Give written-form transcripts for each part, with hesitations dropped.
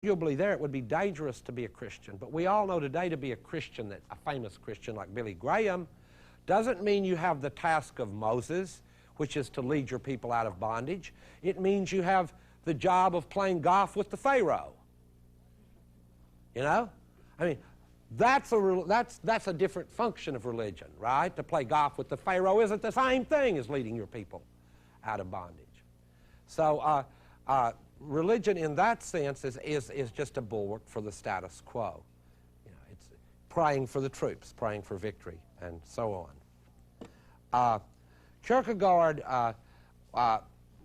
arguably there it would be dangerous to be a Christian. But we all know today to be a Christian, that a famous Christian like Billy Graham, doesn't mean you have the task of Moses, which is to lead your people out of bondage. It means you have the job of playing golf with the Pharaoh. You know? I mean, that's a different function of religion, right? To play golf with the Pharaoh isn't the same thing as leading your people out of bondage. So religion in that sense is just a bulwark for the status quo. You know, it's praying for the troops, praying for victory, and so on. Kierkegaard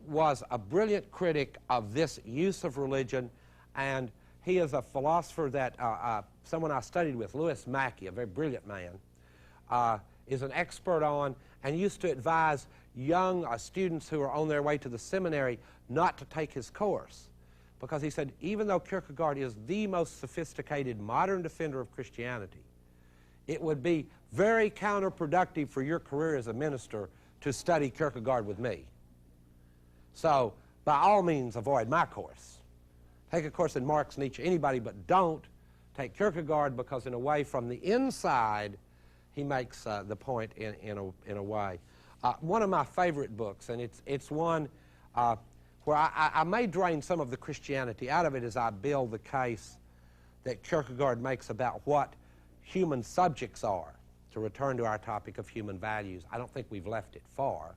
was a brilliant critic of this use of religion, and he is a philosopher that someone I studied with, Louis Mackey, a very brilliant man, is an expert on and used to advise young students who are on their way to the seminary not to take his course, because he said even though Kierkegaard is the most sophisticated modern defender of Christianity, it would be very counterproductive for your career as a minister to study Kierkegaard with me. So by all means avoid my course. Take a course in Marx, Nietzsche, anybody, but don't take Kierkegaard, because in a way from the inside he makes the point in a way. One of my favorite books, and it's one where I may drain some of the Christianity out of it as I build the case that Kierkegaard makes about what human subjects are, to return to our topic of human values. I don't think we've left it far,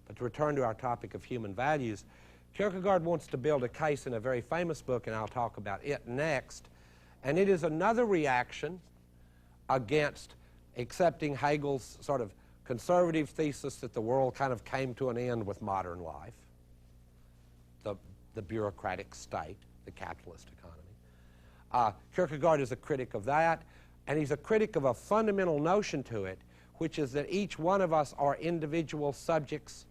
but to return to our topic of human values, Kierkegaard wants to build a case in a very famous book, and I'll talk about it next, and it is another reaction against accepting Hegel's sort of conservative thesis that the world kind of came to an end with modern life, the bureaucratic state, the capitalist economy. Kierkegaard is a critic of that, and he's a critic of a fundamental notion to it, which is that each one of us are individual subjects,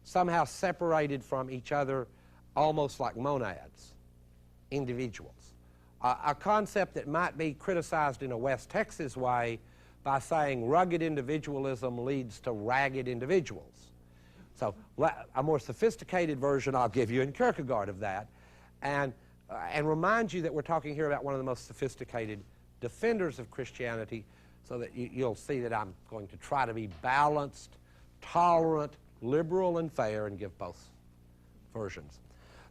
somehow separated from each other, almost like monads, individuals. A concept that might be criticized in a West Texas way by saying rugged individualism leads to ragged individuals. So a more sophisticated version I'll give you in Kierkegaard of that, and remind you that we're talking here about one of the most sophisticated defenders of Christianity, so that you'll see that I'm going to try to be balanced, tolerant, liberal, and fair, and give both versions.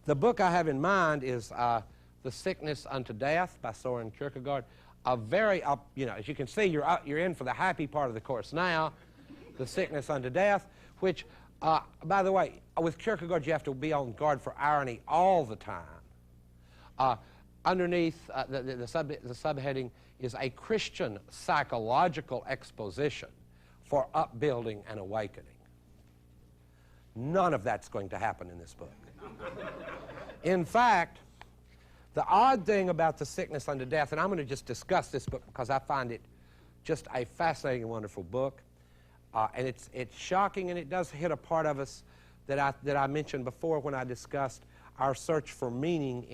The book I have in mind is The Sickness Unto Death by Søren Kierkegaard. A very, you know, as you can see, you're in for the happy part of the course now, The Sickness Unto Death, which, by the way, with Kierkegaard you have to be on guard for irony all the time. Underneath the subheading is a Christian psychological exposition for upbuilding and awakening. None of that's going to happen in this book. In fact, the odd thing about The Sickness Unto Death, and I'm going to just discuss this book because I find it just a fascinating and wonderful book, and it's shocking, and it does hit a part of us that I mentioned before when I discussed our search for meaning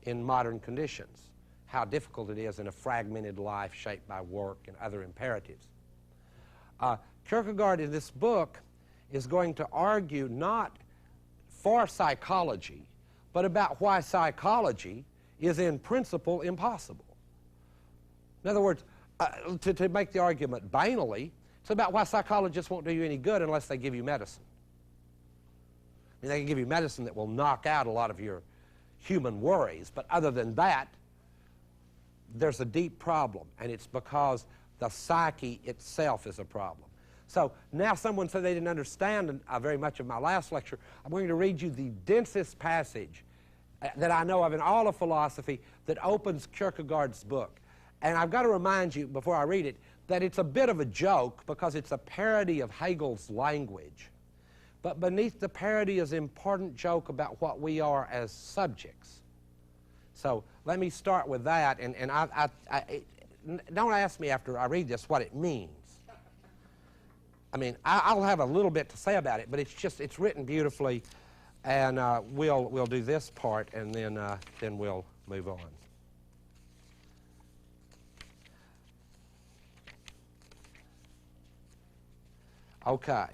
in modern conditions, how difficult it is in a fragmented life shaped by work and other imperatives. Kierkegaard in this book is going to argue not for psychology, but about why psychology is in principle impossible. In other words, to make the argument banally, it's about why psychologists won't do you any good unless they give you medicine. I mean, they can give you medicine that will knock out a lot of your human worries, but other than that, there's a deep problem, and it's because the psyche itself is a problem. So now someone said they didn't understand very much of my last lecture. I'm going to read you the densest passage that I know of in all of philosophy that opens Kierkegaard's book. And I've got to remind you before I read it that it's a bit of a joke because it's a parody of Hegel's language. But beneath the parody is an important joke about what we are as subjects. So let me start with that, and don't ask me after I read this what it means. I mean, I'll have a little bit to say about it, but it's written beautifully, and we'll do this part, and then we'll move on. Okay.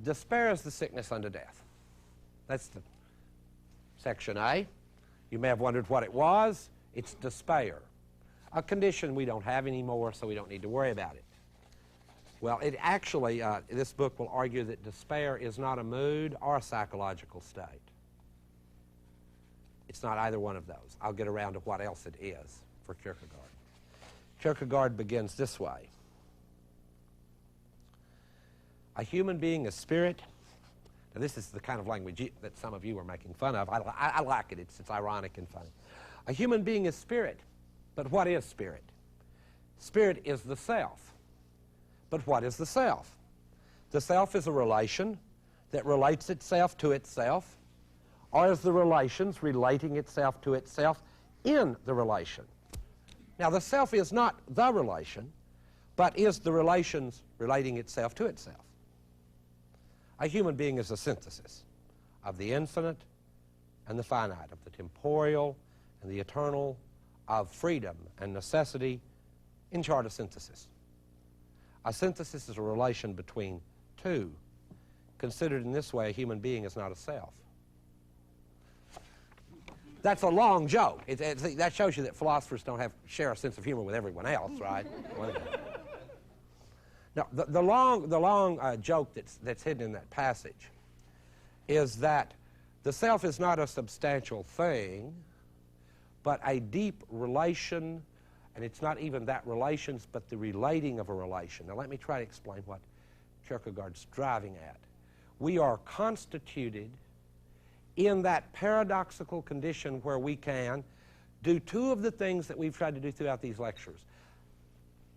Despair is the sickness unto death. That's the Section A. You may have wondered what it was. It's despair, a condition we don't have anymore, so we don't need to worry about it. Well, it actually, this book will argue that despair is not a mood or a psychological state. It's not either one of those. I'll get around to what else it is for Kierkegaard. Kierkegaard begins this way. A human being is spirit. Now, this is the kind of language that some of you are making fun of. I like it. It's ironic and funny. A human being is spirit. But what is spirit? Spirit is the self. But what is the self? The self is a relation that relates itself to itself, or is the relations relating itself to itself in the relation? Now, the self is not the relation, but is the relations relating itself to itself. A human being is a synthesis of the infinite and the finite, of the temporal and the eternal, of freedom and necessity, in short, a synthesis. A synthesis is a relation between two. Considered in this way, a human being is not a self. That's a long joke. That shows you that philosophers don't share a sense of humor with everyone else, right? Now, the long joke that's hidden in that passage is that the self is not a substantial thing, but a deep relation. And it's not even that relations, but the relating of a relation. Now, let me try to explain what Kierkegaard's driving at. We are constituted in that paradoxical condition where we can do two of the things that we've tried to do throughout these lectures.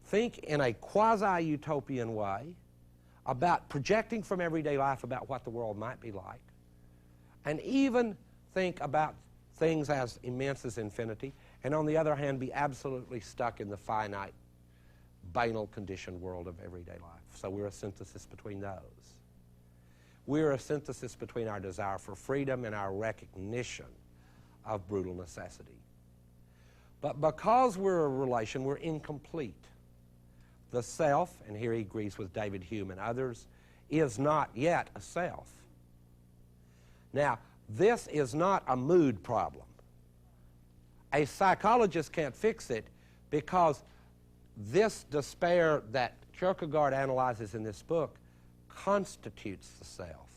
Think in a quasi-utopian way about projecting from everyday life about what the world might be like, and even think about things as immense as infinity, and on the other hand, be absolutely stuck in the finite, banal conditioned world of everyday life. So we're a synthesis between those. We're a synthesis between our desire for freedom and our recognition of brutal necessity. But because we're a relation, we're incomplete. The self, and here he agrees with David Hume and others, is not yet a self. Now, this is not a mood problem. A psychologist can't fix it because this despair that Kierkegaard analyzes in this book constitutes the self.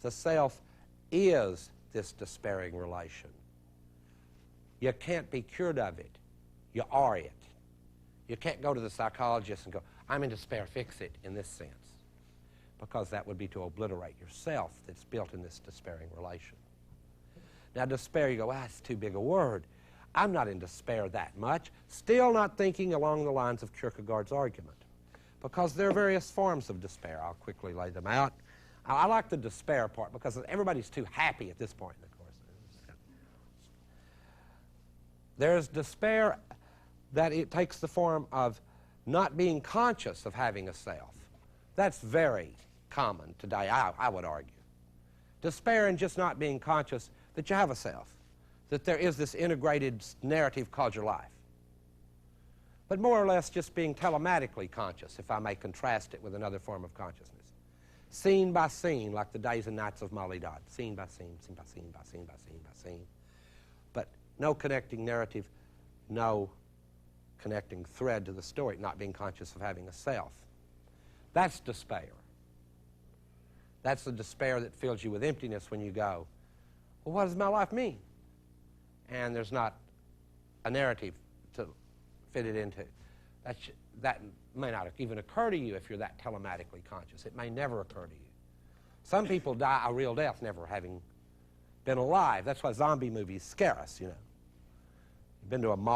The self is this despairing relation. You can't be cured of it. You are it. You can't go to the psychologist and go, I'm in despair, fix it, in this sense, because that would be to obliterate yourself that's built in this despairing relation. Now, despair, you go, that's too big a word. I'm not in despair that much. Still not thinking along the lines of Kierkegaard's argument, because there are various forms of despair. I'll quickly lay them out. I like the despair part because everybody's too happy at this point in the course. There's despair that it takes the form of not being conscious of having a self. That's very common today, I would argue. Despair in just not being conscious that you have a self, that there is this integrated narrative called your life. But more or less just being telematically conscious, if I may contrast it with another form of consciousness. Scene by scene, like the days and nights of Molly Dodd. Scene by scene, scene by scene, by scene, by scene, by scene. But no connecting narrative, no connecting thread to the story, not being conscious of having a self. That's despair. That's the despair that fills you with emptiness when you go, well, what does my life mean? And there's not a narrative to fit it into. That may not even occur to you if you're that telematically conscious. It may never occur to you. Some people die a real death never having been alive. That's why zombie movies scare us, you know. You've been to a mall